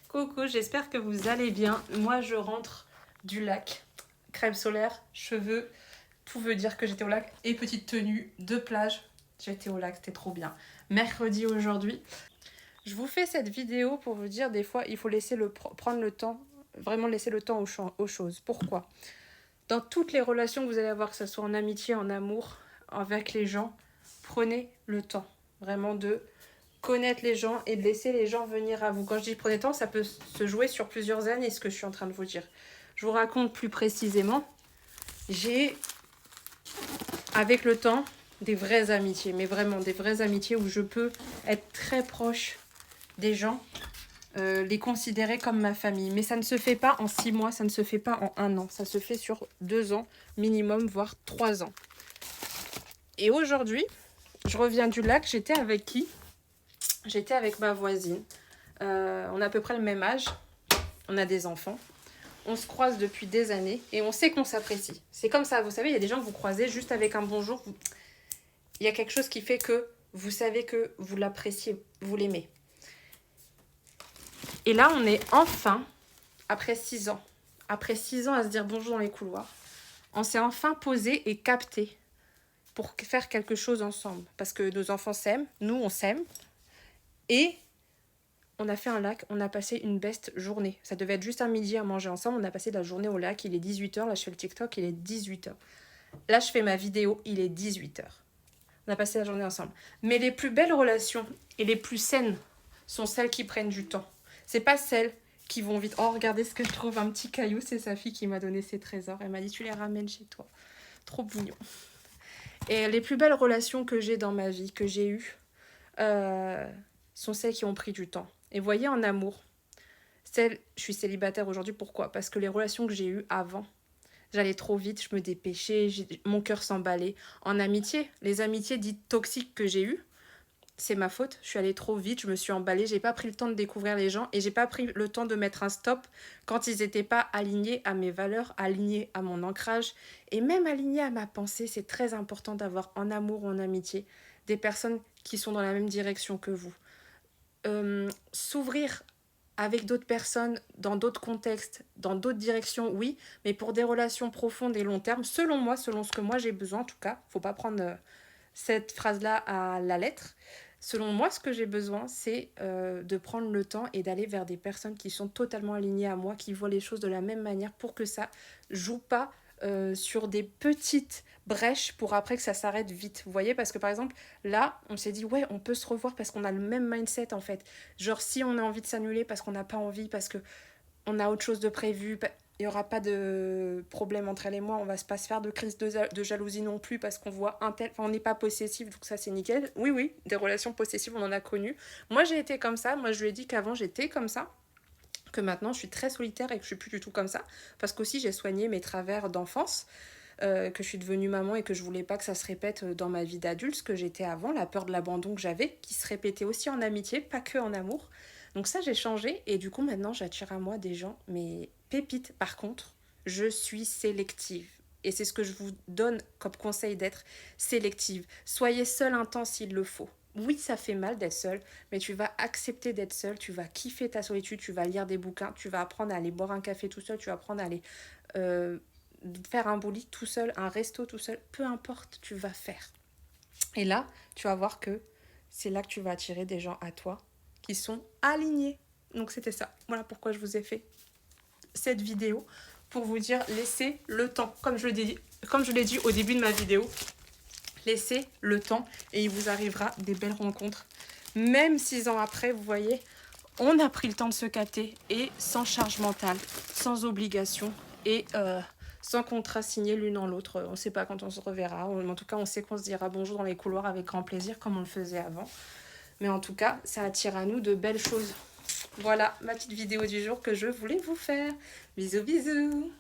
Coucou, j'espère que vous allez bien. Moi, je rentre du lac. Crème solaire, cheveux, tout veut dire que j'étais au lac. Et petite tenue de plage. J'étais au lac, c'était trop bien. Mercredi aujourd'hui. Je vous fais cette vidéo pour vous dire, des fois, il faut laisser prendre le temps, vraiment laisser le temps aux choses. Pourquoi ? Dans toutes les relations que vous allez avoir, que ce soit en amitié, en amour, avec les gens, prenez le temps vraiment de connaître les gens et de laisser les gens venir à vous. Quand je dis prenez le temps, ça peut se jouer sur plusieurs années, ce que je suis en train de vous dire. Je vous raconte plus précisément. J'ai, avec le temps, des vraies amitiés, mais vraiment des vraies amitiés où je peux être très proche des gens, les considérer comme ma famille. Mais ça ne se fait pas en 6 mois, ça ne se fait pas en 1 an. Ça se fait sur 2 ans minimum, voire 3 ans. Et aujourd'hui, je reviens du lac. J'étais avec qui ? J'étais avec ma voisine. On a à peu près le même âge. On a des enfants. On se croise depuis des années et on sait qu'on s'apprécie. C'est comme ça, vous savez, il y a des gens que vous croisez juste avec un bonjour. Il y a quelque chose qui fait que vous savez que vous l'appréciez, vous l'aimez. Et là, on est enfin, après 6 ans, à se dire bonjour dans les couloirs, on s'est enfin posé et capté pour faire quelque chose ensemble. Parce que nos enfants s'aiment, nous on s'aime. Et on a fait un lac, on a passé une best journée. Ça devait être juste un midi à manger ensemble. On a passé la journée au lac, il est 18h. Là, je fais le TikTok, il est 18h. Là, je fais ma vidéo, il est 18h. On a passé la journée ensemble. Mais les plus belles relations et les plus saines sont celles qui prennent du temps. C'est pas celles qui vont vite. Oh, regardez ce que je trouve, un petit caillou. C'est sa fille qui m'a donné ses trésors. Elle m'a dit, tu les ramènes chez toi. Trop mignon. Et les plus belles relations que j'ai dans ma vie, que j'ai eues, sont celles qui ont pris du temps. Et voyez, en amour, je suis célibataire aujourd'hui, pourquoi ? Parce que les relations que j'ai eues avant, j'allais trop vite, je me dépêchais, mon cœur s'emballait. En amitié, les amitiés dites toxiques que j'ai eues, c'est ma faute, je suis allée trop vite, je me suis emballée, j'ai pas pris le temps de découvrir les gens et j'ai pas pris le temps de mettre un stop quand ils n'étaient pas alignés à mes valeurs, alignés à mon ancrage et même alignés à ma pensée. C'est très important d'avoir en amour ou en amitié des personnes qui sont dans la même direction que vous. S'ouvrir avec d'autres personnes, dans d'autres contextes, dans d'autres directions, oui, mais pour des relations profondes et long terme, selon moi, selon ce que moi j'ai besoin, en tout cas, faut pas prendre cette phrase-là à la lettre. Selon moi, ce que j'ai besoin, c'est de prendre le temps et d'aller vers des personnes qui sont totalement alignées à moi, qui voient les choses de la même manière pour que ça joue pas sur des petites brèches pour après que ça s'arrête vite. Vous voyez, parce que par exemple, là, on s'est dit, ouais, on peut se revoir parce qu'on a le même mindset en fait. Genre, si on a envie de s'annuler parce qu'on n'a pas envie, parce qu'on a autre chose de prévu, il n'y aura pas de problème entre elle et moi, on va pas se faire de crise de jalousie non plus parce qu'on voit un tel. Enfin, on n'est pas possessif, donc ça c'est nickel. Oui, oui, des relations possessives, on en a connu. Moi j'ai été comme ça, moi je lui ai dit qu'avant j'étais comme ça, que maintenant je suis très solitaire et que je suis plus du tout comme ça, parce qu'aussi j'ai soigné mes travers d'enfance, que je suis devenue maman et que je voulais pas que ça se répète dans ma vie d'adulte, ce que j'étais avant, la peur de l'abandon que j'avais, qui se répétait aussi en amitié, pas que en amour. Donc ça j'ai changé et du coup maintenant j'attire à moi des gens, mais pépites. Par contre, je suis sélective. Et c'est ce que je vous donne comme conseil, d'être sélective. Soyez seul un temps s'il le faut. Oui, ça fait mal d'être seul, mais tu vas accepter d'être seul, tu vas kiffer ta solitude, tu vas lire des bouquins, tu vas apprendre à aller boire un café tout seul, tu vas apprendre à aller faire un bouli tout seul, un resto tout seul, peu importe, tu vas faire. Et là, tu vas voir que c'est là que tu vas attirer des gens à toi qui sont alignés. Donc c'était ça. Voilà pourquoi je vous ai fait cette vidéo, pour vous dire, laissez le temps. Comme je l'ai dit au début de ma vidéo, laissez le temps et il vous arrivera des belles rencontres. Même 6 ans après, vous voyez, on a pris le temps de se capter et sans charge mentale, sans obligation et sans contrat signé l'une en l'autre. On ne sait pas quand on se reverra. En tout cas, on sait qu'on se dira bonjour dans les couloirs avec grand plaisir comme on le faisait avant. Mais en tout cas, ça attire à nous de belles choses. Voilà ma petite vidéo du jour que je voulais vous faire. Bisous, bisous.